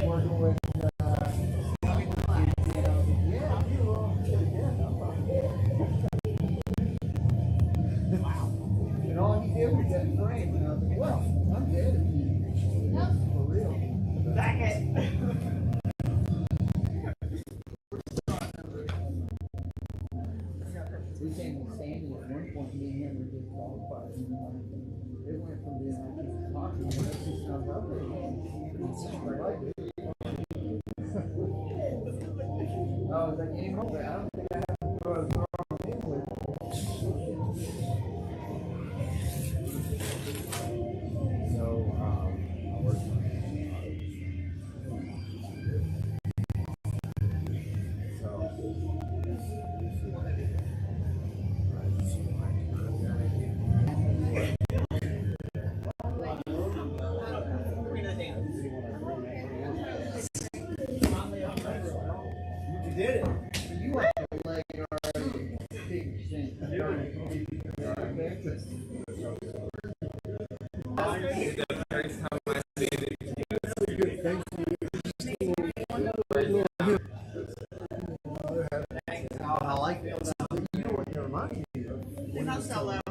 Working with, and all he did was get framed, and I was like, well, I'm dead if you for real. Dang it. We came to Sandy at one point, me and him were just qualified, you know. It went from being like just talking, and that's just not lovely. I was like, anymore, I don't think I have to go as wrong anyway. So, I worked on it. You did it. You went to the leg already. The first time I did it. I like that. You know what you're reminding me of? When I sell out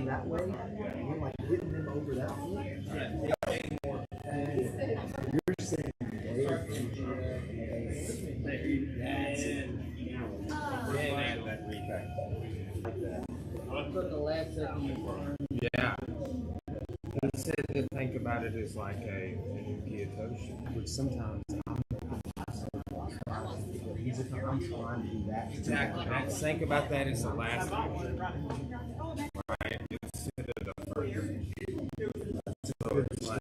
that way, and you're like hitting them over that way. You're saying Yeah. He said to think about it as like a Kyotoshi. which sometimes I'm trying to do that. Exactly. Think about that as the last option. Right? Instead of the first. So it's like,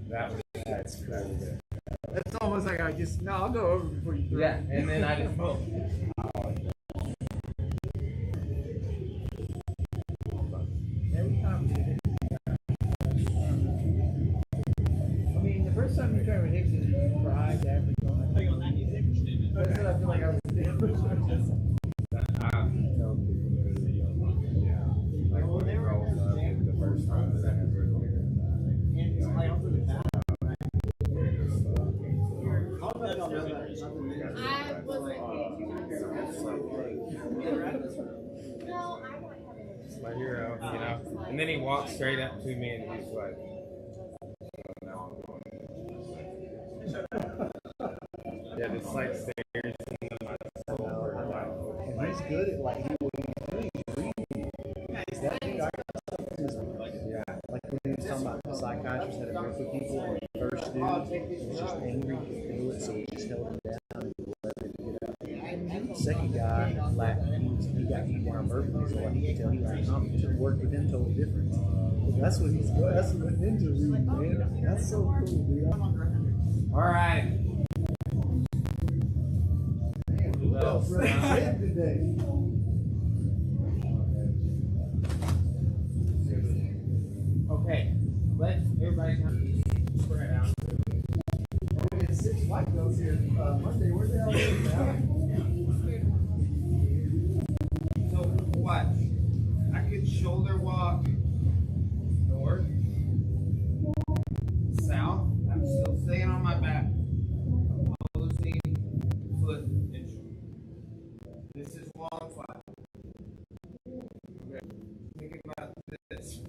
that's crazy. That's almost like I just, no, I'll go over before you throw. Yeah, and then I just move. Every time you hit I mean, the first time you tried with Hickson, you cried after going. That's what I feel like I was doing. I tell people like when it rolls up the first time that I have written my hero, you know. And then he walks straight up to me and he's like, now I'm going. Yeah, just like stares into my soul. And he's good at like what he's doing. That dude, I like when he was talking about the psychiatrist had a group of people, and the first dude was just angry to feel it, so he just held him down and let him get out. The second guy, like, he got beat down verbally, so like, you could tell he was confident. Worked with him totally different. That's what he's good. That's what ninja read, man. That's so cool, dude. All right. Man, who else represented today? Okay, let's everybody come spread out. We had 6 white belts here Monday. Where the hell is that? So watch. I could shoulder walk north, south. I'm still staying on my back. Opposing foot inch. This is long flat. Okay. Think about this.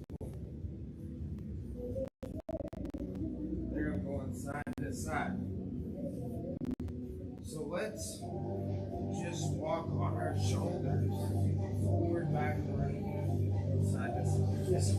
They're going side to side. So let's just walk on our shoulders. Forward, back, right, side to side. Yes.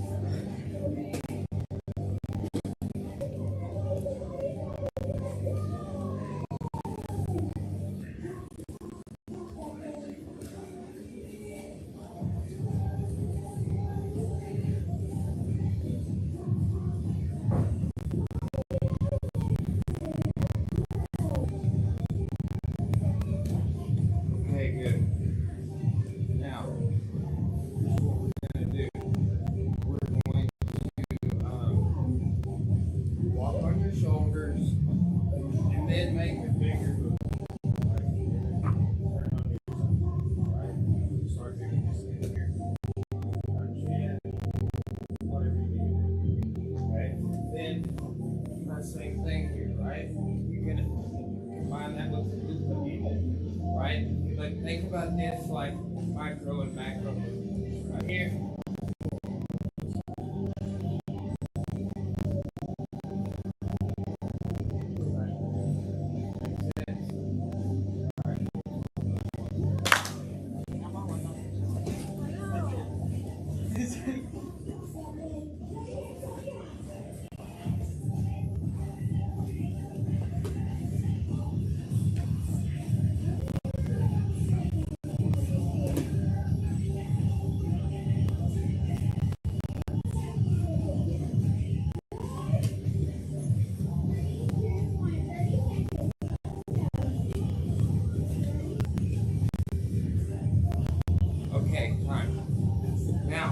Now,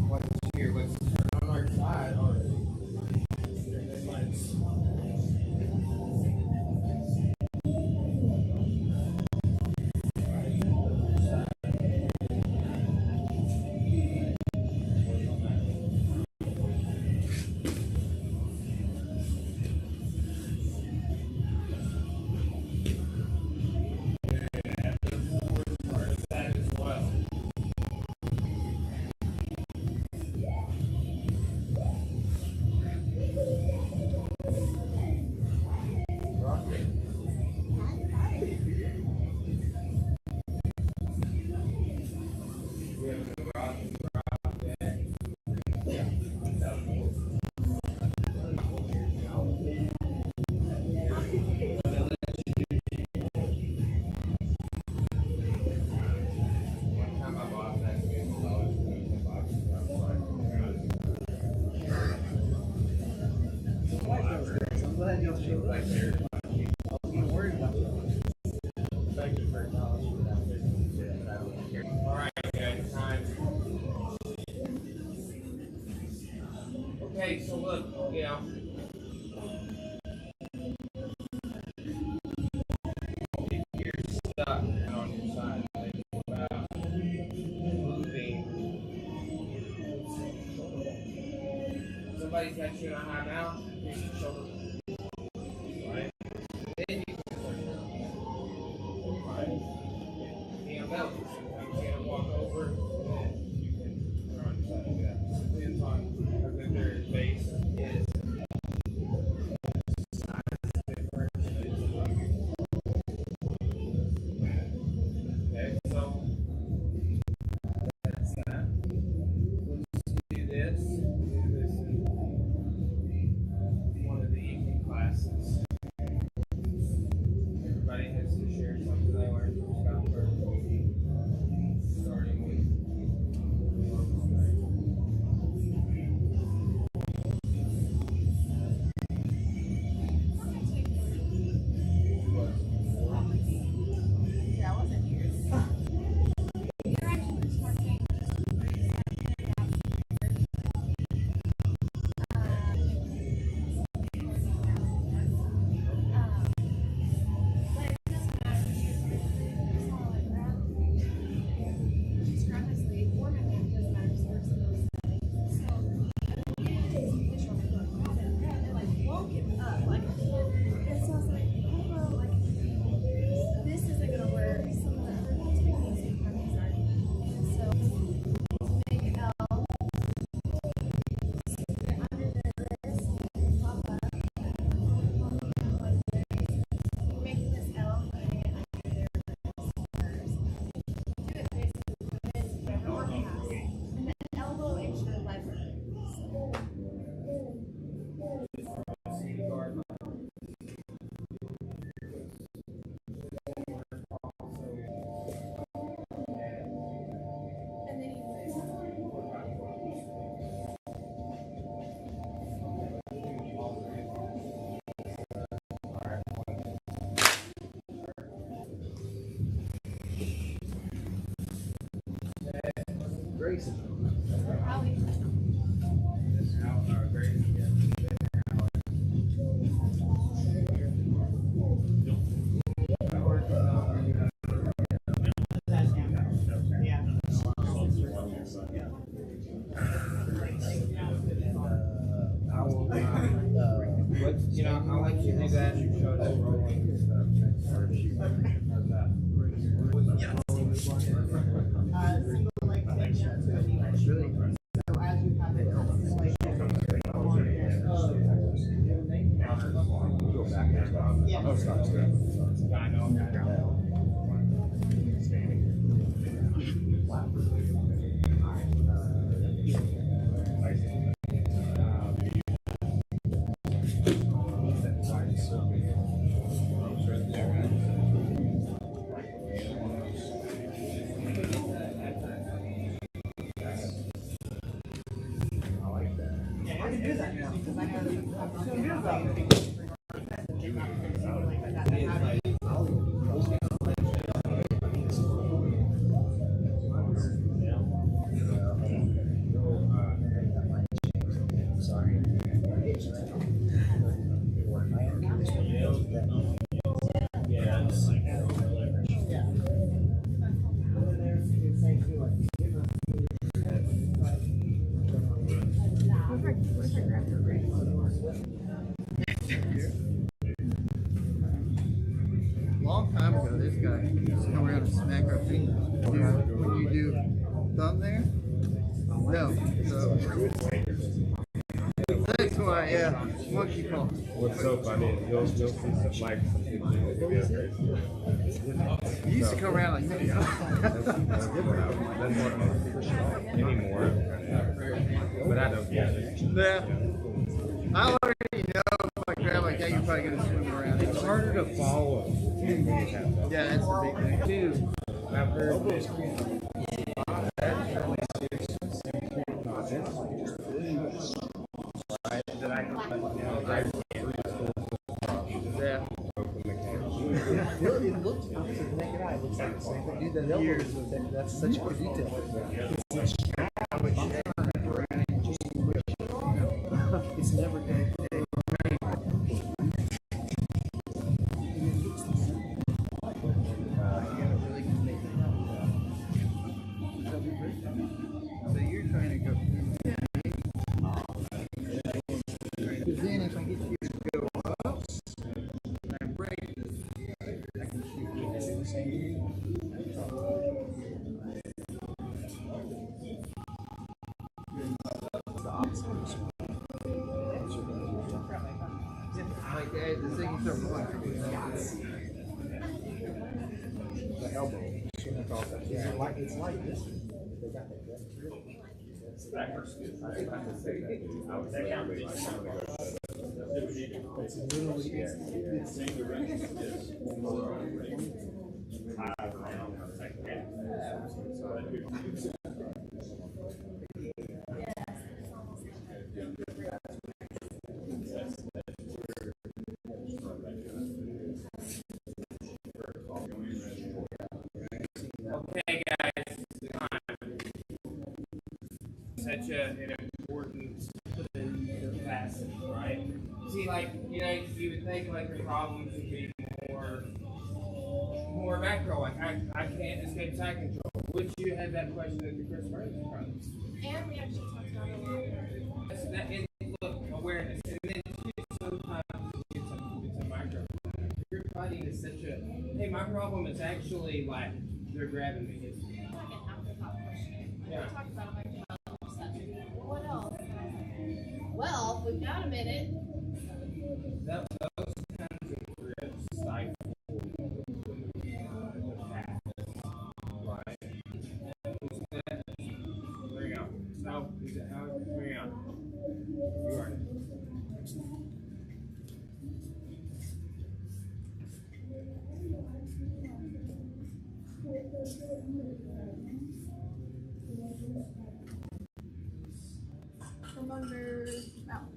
what's here? Let's turn on our side. I'm glad y'all showed up. I was getting worried about that. All right, guys, time. Okay, so look, if you're stuck on your side, think about moving. Somebody's got you in a high mount, take your shoulder. Right? Then you can push down. Right? Belt. Sometimes you gotta walk over, and then you can turn on your side. Yeah. Depends on how good their base is. Okay, so that's that. Let's do this. Do this in one of the evening classes. Everybody has to share something they learned from Scott first. Starting with Grace. I'll let you do that and show us rolling stuff. Single leg extension to a knee. Really? So as you have it, Go back there. Yeah. Oh, stop. I know. Long time ago, this guy used to come around and smack our fingers. When you do thumb there? No. So that's why, yeah, monkey paw. What's so funny is you'll see stuff like some people in the video. You used to come around like this. Anymore. But I don't get it. Yeah. I already know if I grab like that, you're probably going to swim around. It's harder to follow. Yeah, that's the big thing too. I've heard Yeah. It looks to the naked eye. It looks like the same thing. Dude, that elbow is that's such good detail. It's never going to take. So you're trying to go. Because then if I get you to go up and I break this, I can shoot you. Like the thing you start going. The elbow. It's like this. They got that. It's literally Okay, guys, such an important facet, right? See, like, you know, you would think like the problems would be more macro. Like, I can't escape side control. Which you had that question at the Chris Burns conference. And we actually talked about it a lot. That is, look, awareness, and then sometimes it's a micro. You're fighting is such a, hey, my problem is actually like they're grabbing me. It's like an afterthought question. Yeah. We talked about it like what else? Well, we've got a minute. Those kinds of grips stifle the path. Right. Bring on. So, bring on. You are. From under mount.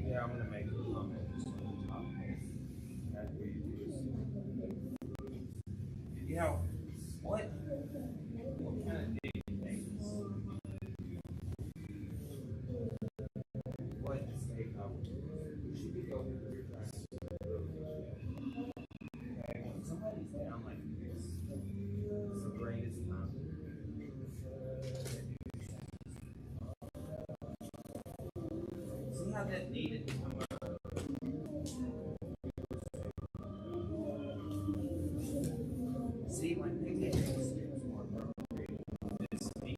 Yeah, I'm gonna make a comment just on the top. That's what you do. You know, what kind of big things? What mistake should be going through your practice? how that needed to come up. See, like maybe it's more appropriate. This knee.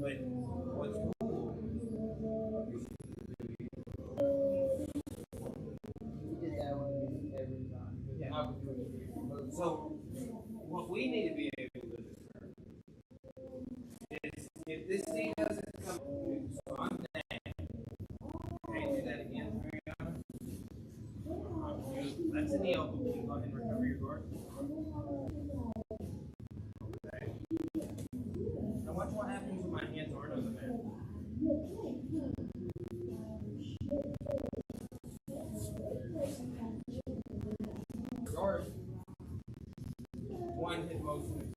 But what's cool is We did that one every time. yeah. So what we need to be able to do is if this knee doesn't come so I'm down. Okay, do that again, Mariana. That's in the elbow. Can you go ahead and recover your guard? Okay. Now watch what happens when my hands aren't on the mat. Guard. One hit motion.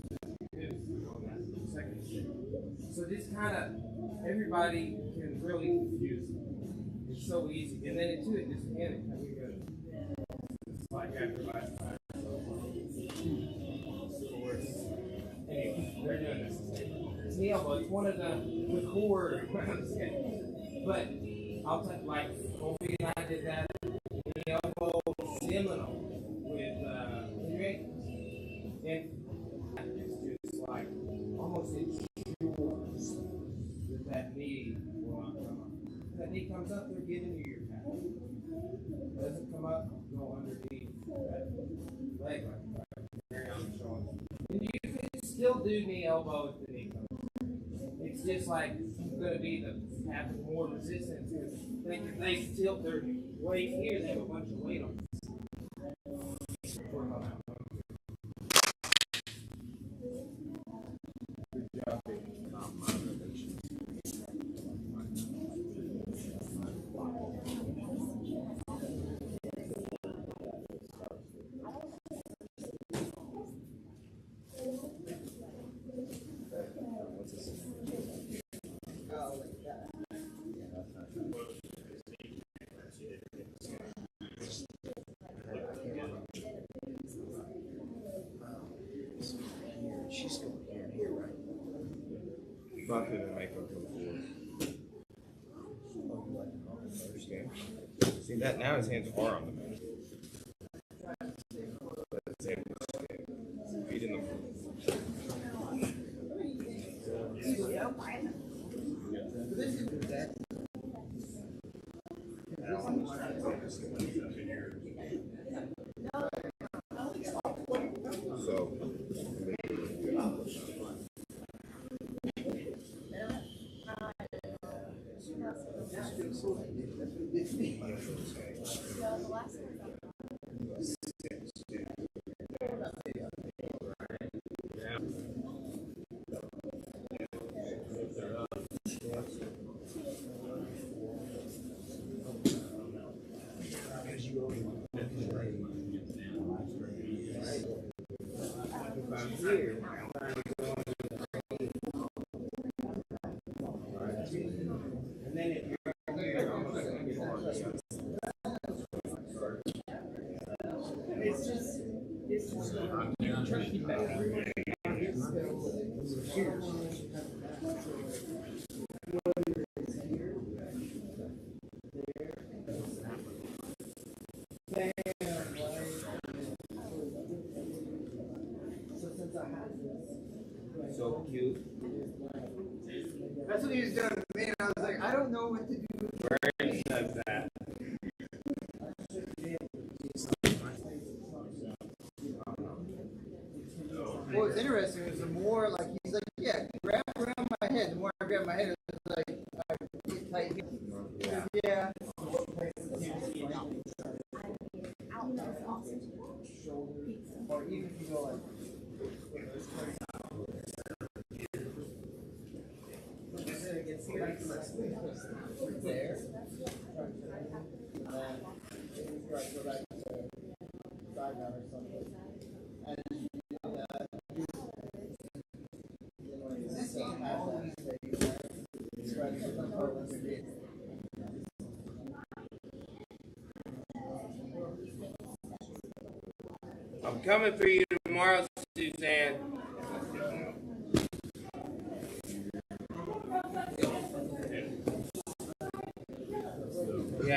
Second hit. So this kind of everybody can really confuse it. It's so easy. And then it too, it just panic. It's like after last time. Anyway, they're doing this. It's the elbow. It's one of the core. But I'll tell you, like, Kobe and I did that. The elbow seminal with Henry. And it's just like almost ensures that knee will not come up. If that knee comes up, they're giving you your pass. Doesn't come up, go underneath that leg like that. I'm showing. And you can still do knee elbow if the knee comes up. It's just like going to be the have more resistance because they tilt their weight here. They have a bunch of weight on this. She's going here and here, right? Not to make them come forward. See that now his hands are on the mat. But his hands are feet in the floor. So so cute. That's what he was doing to me, and I was like, I don't know what to do. Burns does that. What was interesting was the more, like, he's like, yeah, grab around my head. The more I grab my head, it was like, I get tight here. Yeah. Or even if you go like, there. Go back to side down or something. And I'm coming for you tomorrow, Suzanne.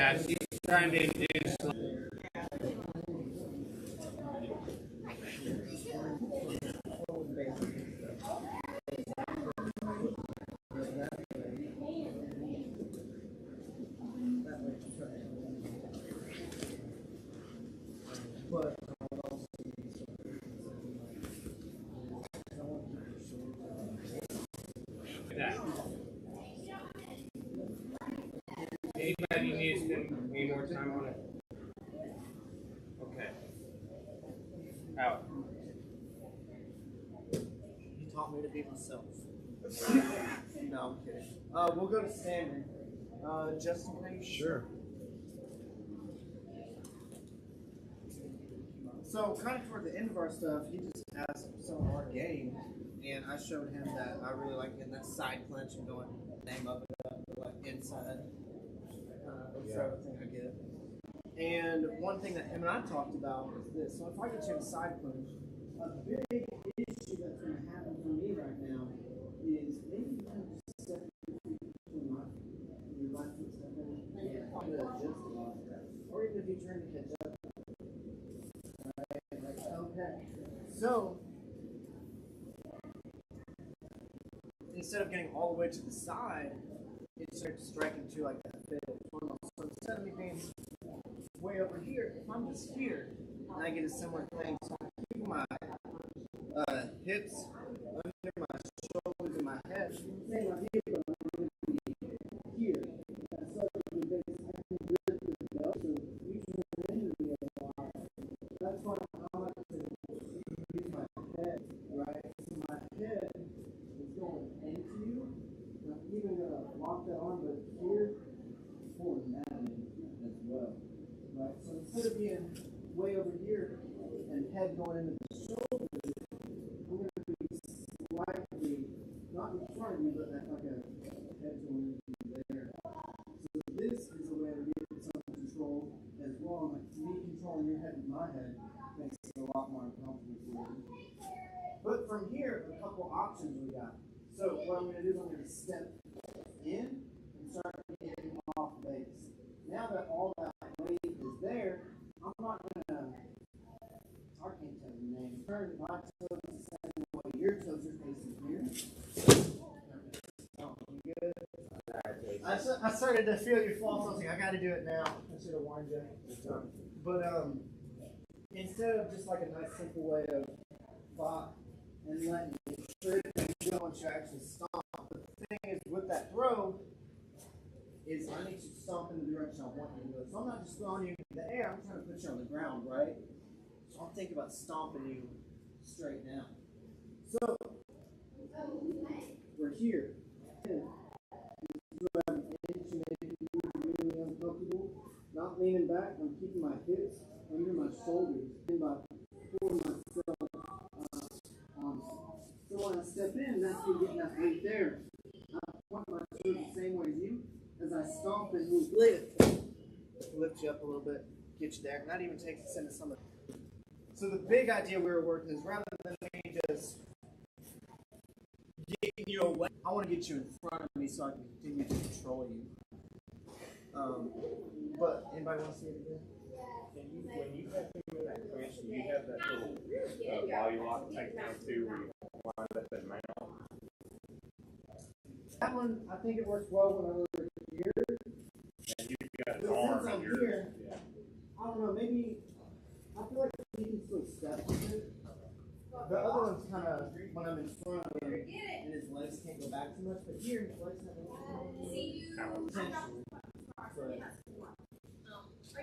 Yeah, she's trying to induce. But That. Anybody needs to spend any more time on it? Okay. Out. you taught me to be myself. No, I'm kidding. We'll go to standing. Justin, please. Sure. So, kind of toward the end of our stuff, he just asked some of our game, and I showed him that I really like getting that side clench and going name up and up, like inside. That's the other thing I get. And one thing that him and I talked about is this. So if I get you in a side clench, a big issue that's going to happen for me right now is maybe you kind of just step between your left foot step in. Yeah, I'm going to adjust a lot of that. Or even if you turn to catch up. Okay. So instead of getting all the way to the side, it starts striking to like that fiddle. So instead of me being way over here, if I'm just here, and I get a similar thing, so I'm keeping my hips under my shoulders and my head. Same right here, but I'm going to be here. So I can grip this belt. So you can into me a lot. That's why I like to use my head, right? So my head is going into you. And I'm even going to lock that arm, but here, pulling that in as well. Right? So instead of being way over here and head going into the shoulders, I'm going to be slightly, not in front of you, but like a head going into there. So this is a way to get some control as well. Like me controlling your head with my head makes it a lot more uncomfortable for you. But from here, a couple options we got. So what I'm going to do is I'm going to step in and start getting off base. Now that all that weight is there, I'm not going to, I can't tell you the name, turn my toes the same way your toes are facing here. Oh, you good? I started to feel your fall, so I was like, I got to do it now. I should have warned you. But instead of just like a nice simple way of thought and letting you straight and go once you actually stomp, the thing is with that throw, is I need you to stomp in the direction I want you to go. So I'm not just throwing you in the air, I'm trying to put you on the ground, right? So I'm thinking about stomping you straight down. So we're here. I'm really uncomfortable. Not leaning back, I'm keeping my hips under my shoulders and by pulling myself on. So when I step in, that's me getting that right there. I point my toes the same way as you. As I stomp and move, lift you up a little bit, get you there. Not even takes us into some of. So the big idea we were working is rather than me just getting you away, I want to get you in front of me so I can continue to control you. But anybody want to see it again? When you have people in that clinch, do you have that little volley lock takedown too, where you wind up and mount? That one, I think it works well when I'm over here. And you've got But an arm since I'm in your, here, I don't know, maybe, I feel like he can still step with it. The other one's kind of, when I'm in front of him, and his legs can't go back too much, but here, his legs have potentially.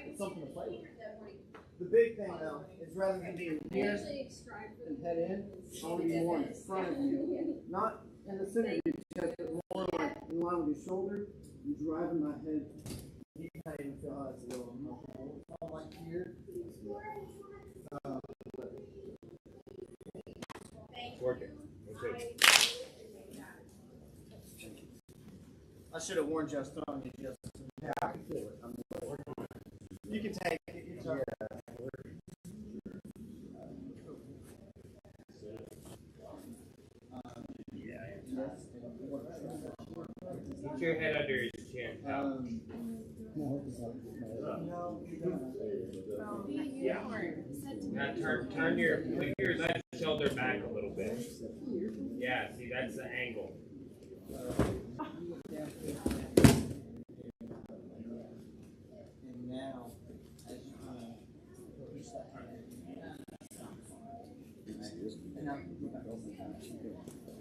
It's something to play with. The big thing, though, is rather than being here and head in, I want to be more in front of you. Not in the center of your chest, but more like in line with your shoulder. You're driving my head. You can't even feel how it's a little uncomfortable. It's all like here. work it. Okay. I should have warned you I was throwing you just. Yeah, I can feel it. You can take it. Get your head under his chin. No, Now turn your left shoulder back a little bit. Yeah, see that's the angle. And now, as you release that hand. And now, go back.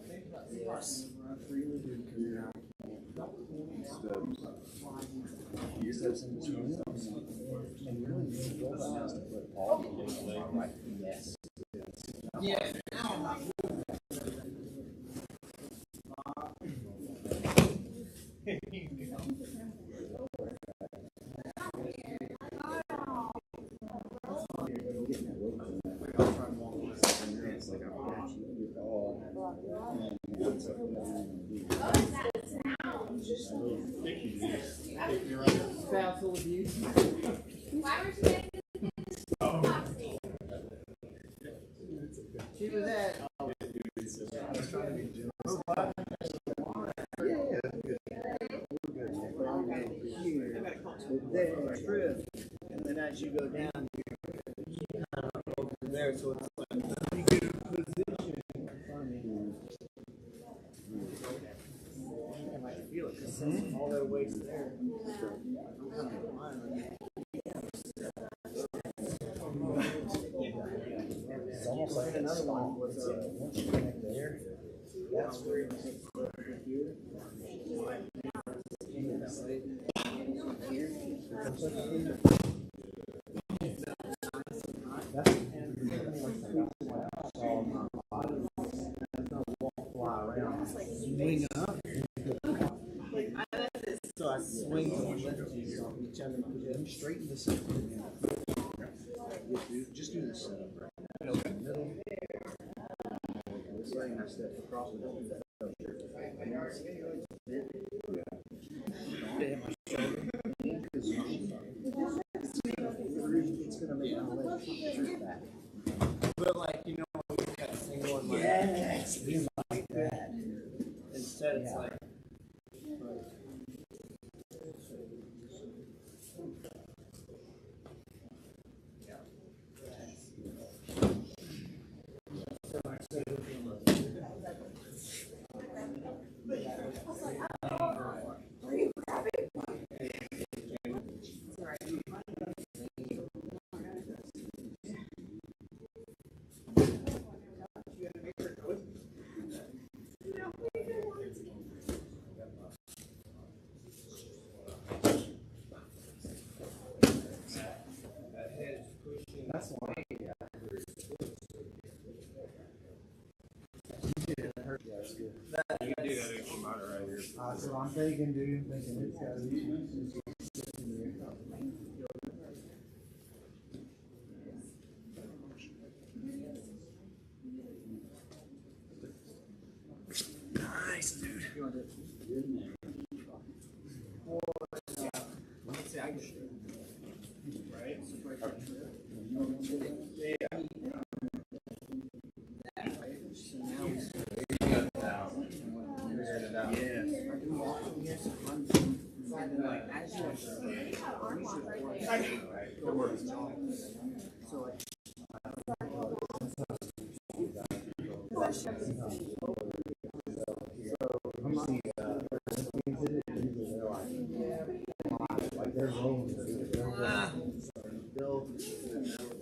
Think about this. Run freely. You steps in between them, and really the goal now is to put all the leg right. Yes. Yeah. Spousal abuse. She was at. There, and then as you go down, you're kind of over there, so it's like you get a position. I might feel it because all their weight's there. It's almost like another one was once you connect there, that's where you take here. Swing up. So I swing to the left off each other. Straighten this up. Just do the setup right now. Middle. This way, and I step across with it. It's going to make my leg trip back. But like, you know, we got a single one like that. Instead, it's like. That's why. Yeah. That's good. You can do that extra motor right here. That's what I'm thinking, dude. Thinking it's got to be. Nice, dude.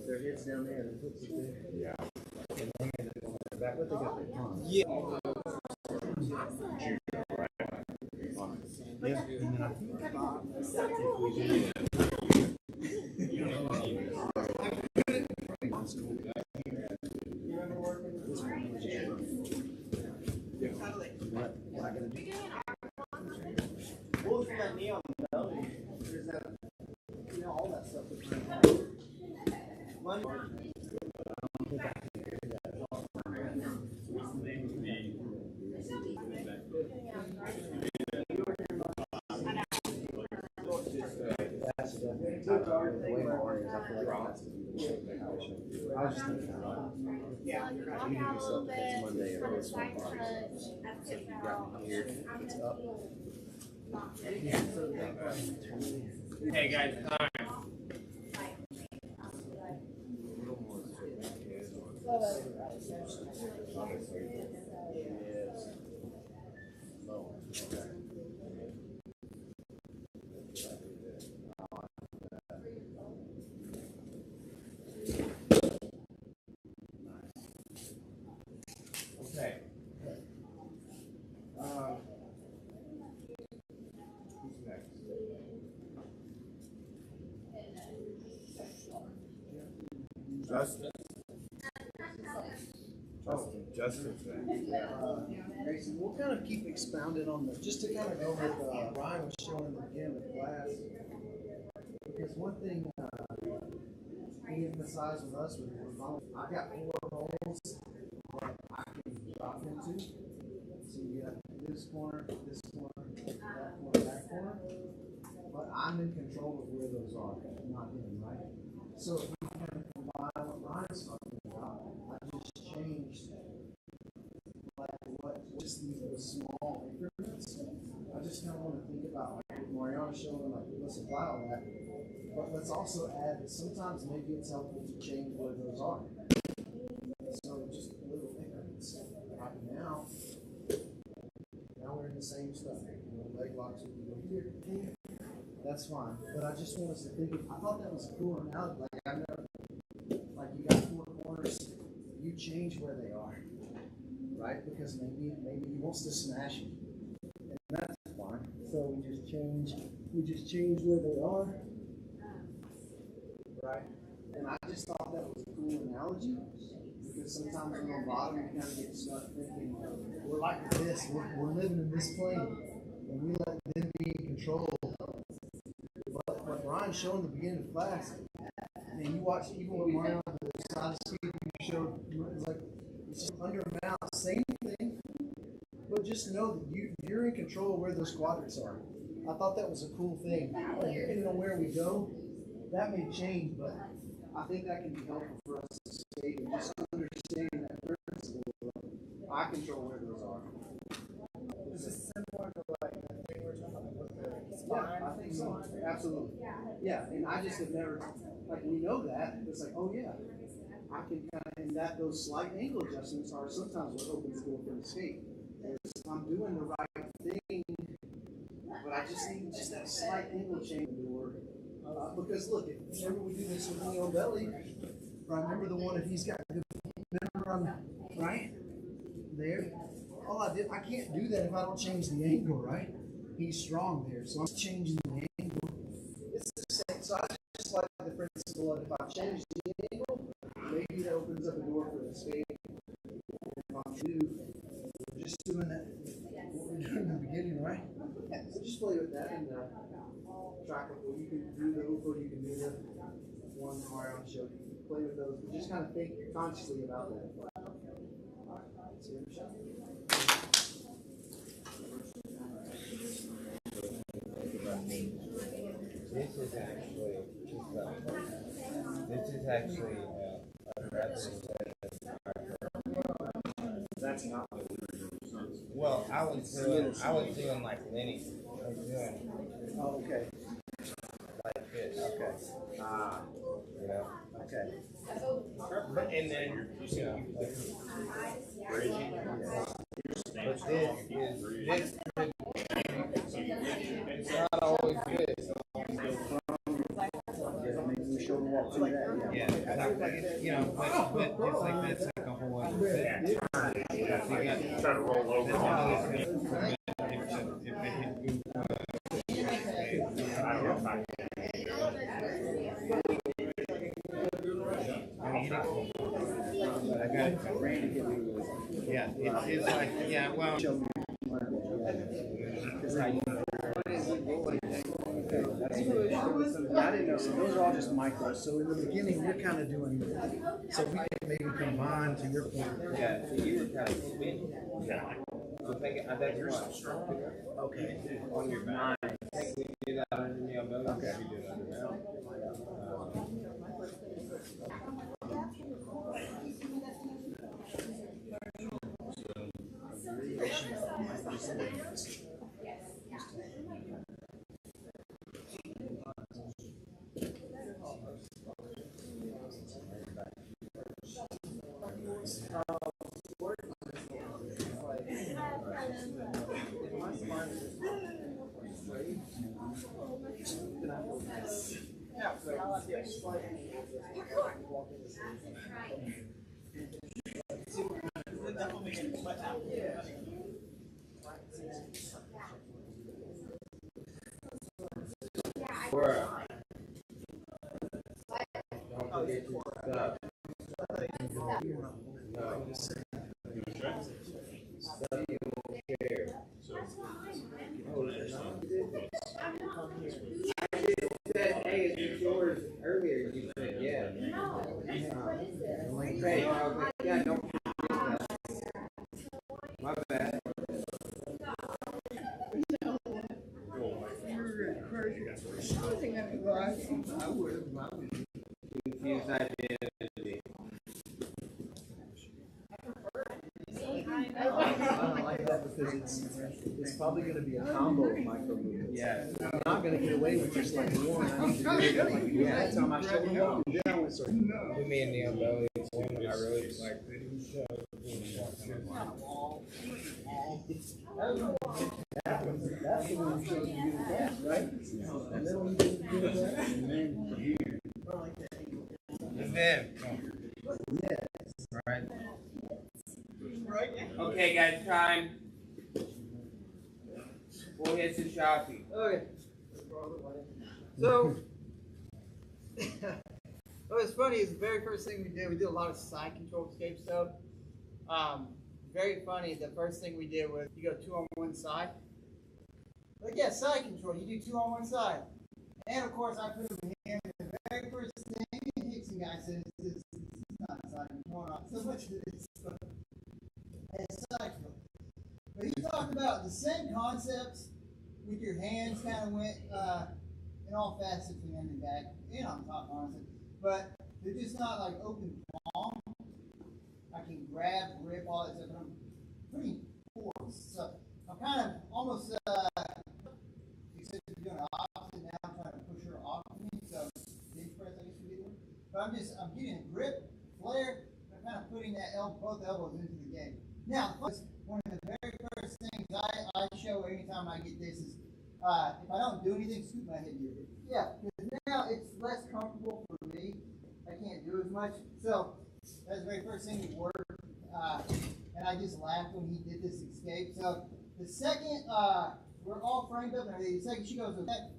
Their heads down there, their hooks are there. Yeah. Back what they got their palms. Yeah. Yeah. And then I think what I gotta do. What was that knee on the belly? There's that, you know, all that stuff. One more. I was just thinking about it. Yeah, you walk out a little bit, Monday for or the this side one touch, that's it got out. me here. It's up. Not Yeah. Hey guys, time. Okay. Who's next? Justin. Justin's next. Gracie, we'll kind of keep expounding on the, just to kind of go with Ryan was showing in the beginning of the class. Because one thing he emphasized with us was I've got 4 holes that I can drop into. So you got this corner, that corner, that corner. But I'm in control of where those are, not him, right? So if we kind of combine what Ryan's talking about, I just changed like what just these small increments. I just kind of want to think about like Mariana showing like let's apply all that, but let's also add that sometimes maybe it's helpful to change where those are. So just little increments. Right now we're in the same stuff. You know, leg locks we can go here. That's fine. But I just want us to think I thought that was a cool analogy. Like I know like you got 4 corners, you change where they are. Right? Because maybe he wants to smash you. And that's fine. So we just change where they are. Right? And I just thought that was a cool analogy. Because sometimes when on bottom you kind of get stuck thinking, we're like this, we're living in this plane. And we let them be in control. But what Ryan showed in the beginning of class, and you watch even with Mario on the side of the speed, you showed it's like it's under mount, same thing, but just know that you're in control of where those quadrants are. I thought that was a cool thing. Depending on where we go, that may change, but I think that can be helpful for us to stay and just understand that principle. I control where those are. Is this similar to like the thing we're talking about with the spine? Yeah, I think so. Absolutely. Yeah, and I just have never, like, we know that. It's like, oh, yeah. I can kind of, and that those slight angle adjustments are sometimes what opens the door for escape. I'm doing the right thing, but I just need just that slight angle change in the door. Because look, remember we do this with Leo Belly. Remember the one that he's got good, remember on, right? There. All I did, I can't do that if I don't change the angle, right? He's strong there, so I'm changing the angle. It's the same. So I just like the principle of if I change the angle, maybe that opens up a door for escape. If I'm we're just doing that, what we're doing in the beginning, right? So just play with that and track it. You can do the Uko, you can do the one Mario show. You can play with those, but just kind of think consciously about that. See you in the shot. This is actually a That's not what we were doing. well, I was doing like Lenny. I was doing Oh, okay. like this. Okay. Yeah. Okay. And then you know, like, Bridging. but this it's not always good. Maybe we show them walk through that. Yeah, exactly. You know, but just like that's like a whole other thing. Yeah, try to roll over. That's how this is improvement if it hit you. I don't know if I can. I got it. Yeah, it's like, yeah, well, I didn't know. So those are all just micros. So in the beginning, we're kind of doing. So we can maybe combine to your point. yeah, so you were kind of spinning. Yeah. So think, that's why. Okay. On your back. We do that under the umbrella. Okay. We do it under now. Bruh. Don't forget your stuff. No. Stuff you won't share. Said, hey, it's yours earlier. You said, yeah. Hey, I was like, yeah, don't forget that. My bad. I would have. Confused identity. I don't like that because it's probably going to be a combo of micro movements. Yeah. I'm not going to get away with just like one. I need to do it like yeah, that's on my shoulder. Then I went circle. With me and Neil Belly, it's one I really like. That's the one you're supposed to do the best, right? And then when you do the best, and then And then, yes. right? Okay, guys, time. We'll hit some shopping. Okay. So, what's funny is the very first thing we did a lot of side control escape stuff. Very funny, the first thing we did was you go 2 on one side. Like, yeah, side control, you do 2 on one side. And of course, I put him here. The very first thing the Hickson guy says is, this is not side control, not so much of this, but it's side control. But he talked about the same concepts with your hands kind of went in all facets from end and back and on top, honestly. But they're just not like open palm. I can grab, rip, all that stuff, but I'm pretty poor. So I'm kind of almost, except for doing the opposite now, I'm trying to push her off of me. So bench press, I guess would be the word. But I'm getting a grip, flare, and I'm kind of putting that both elbows into the game. Now, one of the very first things I show anytime I get this is if I don't do anything, scoop my head here. Yeah, because now it's less comfortable for me. I can't do as much. So that's the very first thing we worked. And I just laughed when he did this escape. So the second we're all framed up and everything, the second she goes, okay,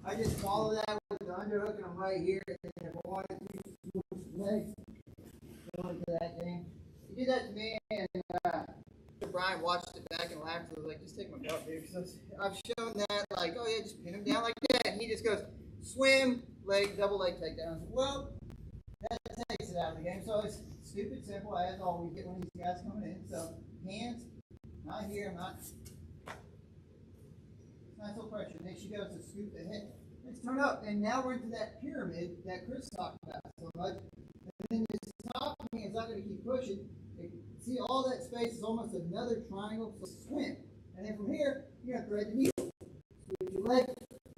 I just follow that with the underhook and I'm right here. And if I wanted to switch legs, go into that game. He did that to me, and Brian watched it back and laughed. I was like, just take my belt, dude. Because I've shown that, like, oh yeah, just pin him down like that. And he just goes, swim, leg, double leg takedown. Well, that takes it out of the game. So it's stupid simple, as always get when these guys coming in. So hands, not here, not. It's not so pressure. Then she goes to scoop the head. Let's turn up, and now we're into that pyramid that Chris talked about so much. And then this top hand is not going to keep pushing. See, all that space is almost another triangle. So swim, and then from here you're gonna thread the needle. Switch your leg,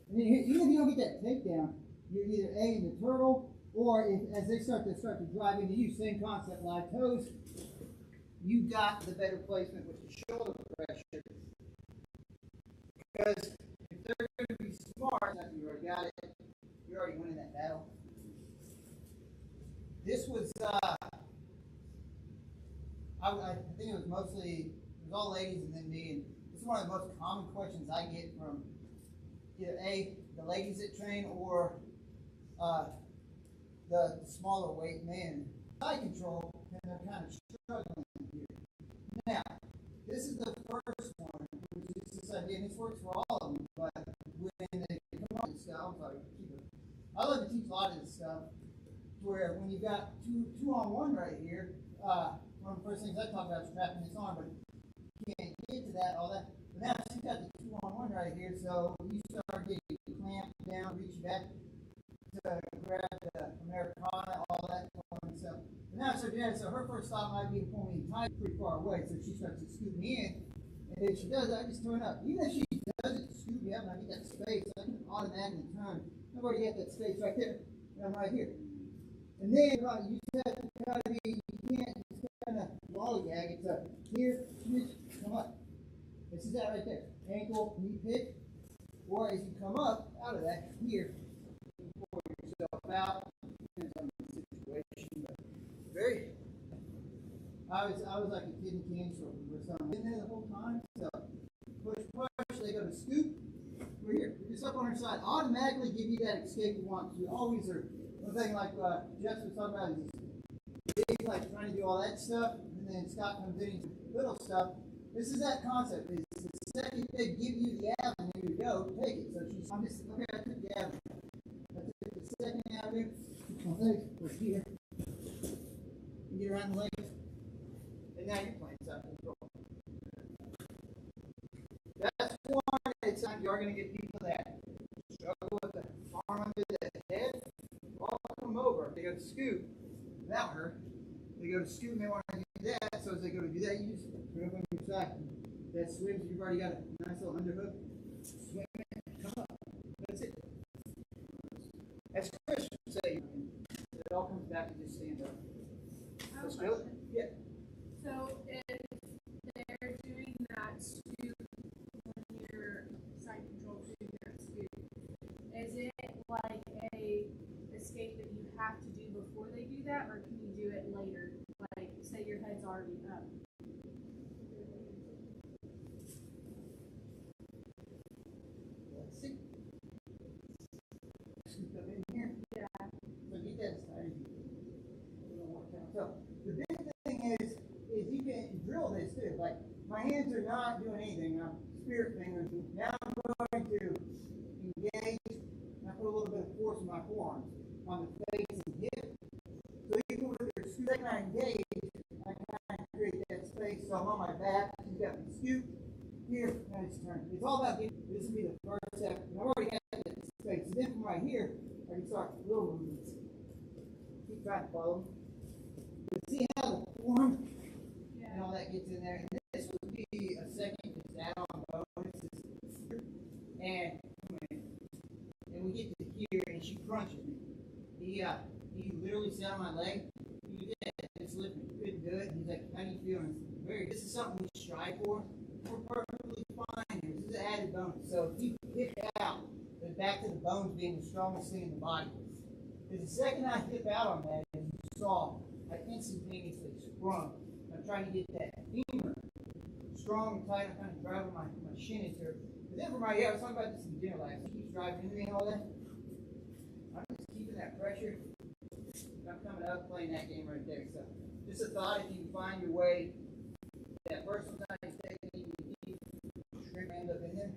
and then even if you don't get that takedown, you're either A in the turtle, or if, as they start to drive into you, same concept, live toes. You got the better placement with the shoulder pressure. Because if they're going to be smart, you already got it. You're already winning that battle. This was, I think it was mostly, it was all ladies and then me. And this is one of the most common questions I get from either the ladies that train or the smaller weight men. Side control, and they're kind of struggling here. Now, this is the first one, which is this idea, and this works for all of them, but when they come up with stuff, I love to teach a lot of this stuff, where when you've got two on one right here, one of the first things I talk about is trapping this arm, but you can't get to that, all that. But now she's got the 2 on 1 right here, so you start getting clamped down, reaching back to grab the Americana, all that fun stuff. But now so her first stop might be to pull me tight pretty far away, so she starts to scoop me in, and if she does, I just turn up. Even if she doesn't scoop me up and I get that space, I can automatically turn. I've already got that space right there, and I'm right here. And then you just have to try to be, you can't just kind of lollygag. It's a here, switch, come up. This is that right there. Ankle, knee, pick. Or as you come up out of that, here, out. Depends on the situation, but very. I was like a kid in candy store or something. In there the whole time. So push. They go to scoop. We're here. We're just up on our side. Automatically give you that escape you want. We always are. One thing like Jeff was talking about is big, like trying to do all that stuff, and then Scott comes in and little stuff. This is that concept. It's the second they give you the avenue to go, take it. So I'm just okay. I took the avenue. I took the second avenue. My legs were here. You get around the legs. And now you're playing side control. That's one. It's time you are going to get people that struggle with the arm under the head. All come over. They go to scoop without her. They go to scoop and they want to do that. So as they go to do that, you just put up on your side. That swims. You've already got a nice little underhook. Swim it. Come up. That's it. As Chris would say, it all comes back to just stand up. Let's feel it. Yeah. So if they're doing that scoop when you're side control doing that scoop, is it like a escape that you have to do before they do that, or can you do it later? Like say your head's already up. Let's see. Scoop up in here. Yeah. So get that started. So the big thing is you can drill this too. Like my hands are not doing anything. I'm spirit fingers. Now I'm going to engage. And I put a little bit of force in my forearms on the face and hip. So even with your second I engage, I kind of create that space. So I'm on my back. You got me scoop here, and it's turn. It's all about getting. This will be the first step. And I've already got that space. So then from right here, I can start little movements. Keep trying to follow. But see how the form and all that gets in there. And this would be a second just add-on bonus. And we get to here, and she crunches me. He literally sat on my leg. You did that. It's lifting. You couldn't do it. He's like, "How do you feel?" And this is something we strive for. We're perfectly fine here. This is an added bonus. So if you hip out, then back to the bones being the strongest thing in the body. Because the second I hip out on that, as you saw, I instantaneously sprung. I'm trying to get that femur strong and tight. I'm kind of driving my shin into her. But then from right here, I was talking about this in dinner last. He keeps driving into me and all that. I'm just keeping that pressure. I'm coming up playing that game right there. So just a thought, if you can find your way, that first one time you take it, you shrimp end up in there,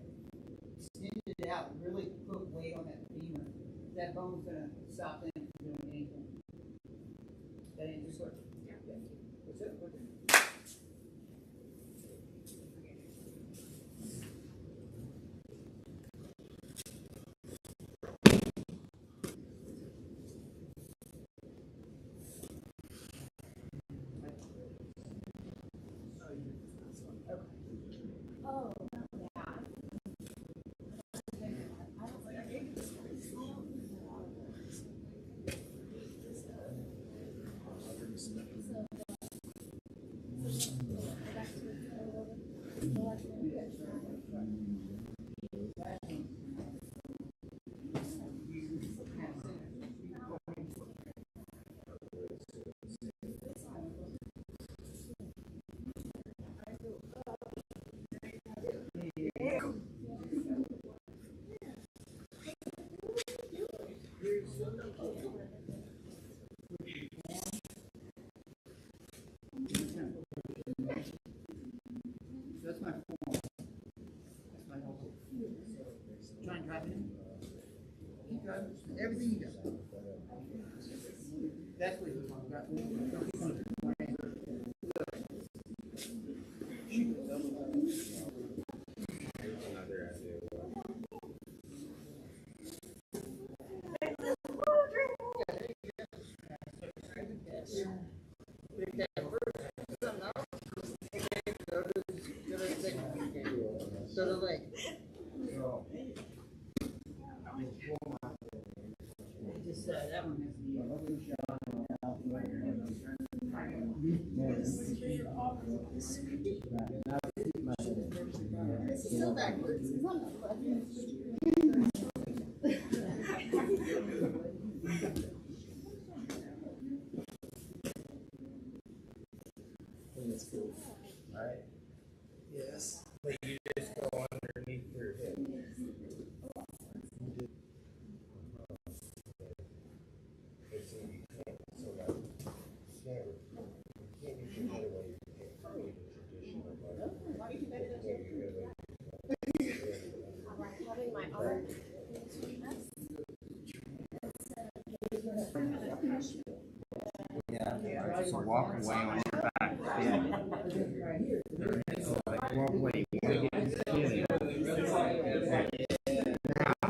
extend it out, and really put weight on that femur. That bone's going to stop them from doing anything. That ain't just what? Yeah. What's it? What's it? Oh, That's my form. That's my elbow. Try and drive it in. Keep driving. Everything you got. That's what you're talking about. So the leg. Just that one has It's still backwards. It's not Having my arm. Yeah, just walk away on your back. Like walk away. Now,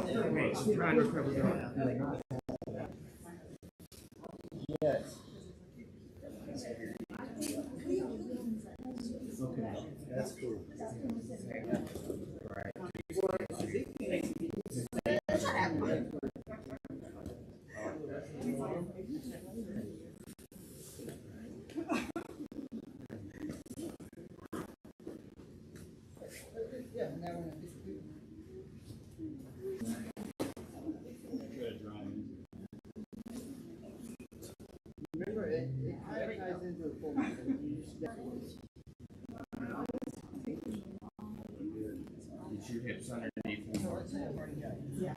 okay, try to recover going. Yes. Okay, that's cool. Right. Yeah, and now we're gonna do. Remember, it kind of ties into a full Get your hips underneath you. Yeah.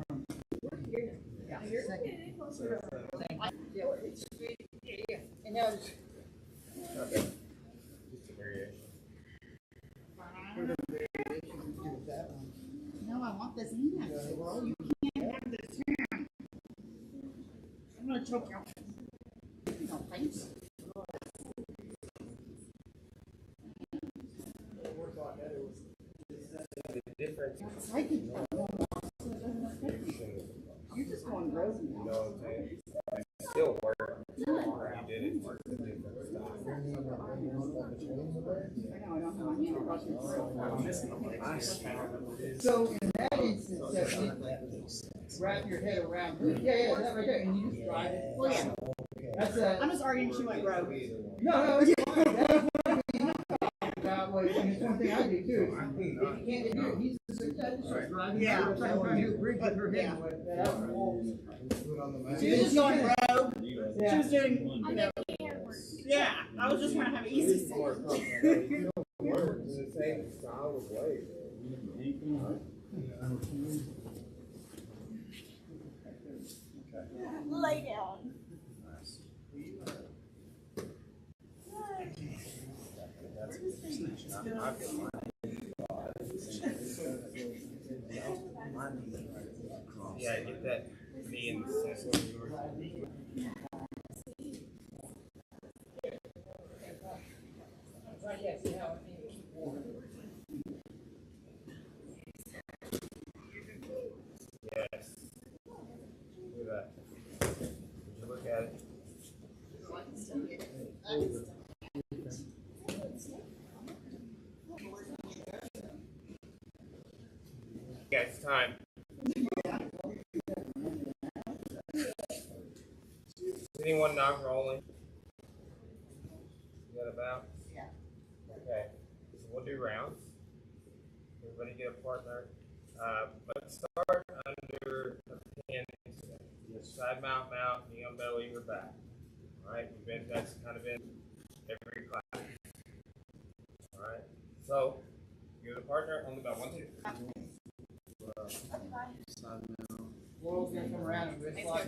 Yeah. And now it's Just a variation. that one. No, I want this hand. Well, you can't have this hand. I'm gonna choke you. No, thanks. The difference. I can. You're just going rogue You now. know what I'm saying? It still worked. You did it. Worked the different stuff. I know, I don't have my hand across my So in that instance, wrap your head around. Yeah, that right there, and you just drive it. Well, yeah. That's I'm just arguing she went rogue. No, it's fine. That's what and it's one thing I do too. If you can't do it, he's just like, just start driving. Yeah. Trying to do a bridge with her head. She was just going rogue. Yeah. She was doing, you know. Yeah, I was just trying to have an easy seat. Works the same style of way. Lay down. Yeah, get that knee in the center. Right, yes, yeah. Yes. Look at that. Would you look at it? Yeah, it's time. Is anyone not rolling? You got about? Yeah. Okay, so we'll do rounds. Everybody get a partner. Let's start under the pin. Side mount, knee on belly, or back. Alright, that's kind of in every class. Alright, so you're the partner on the bell. 1, 2. Side mount. World's gonna come around and wrist lock.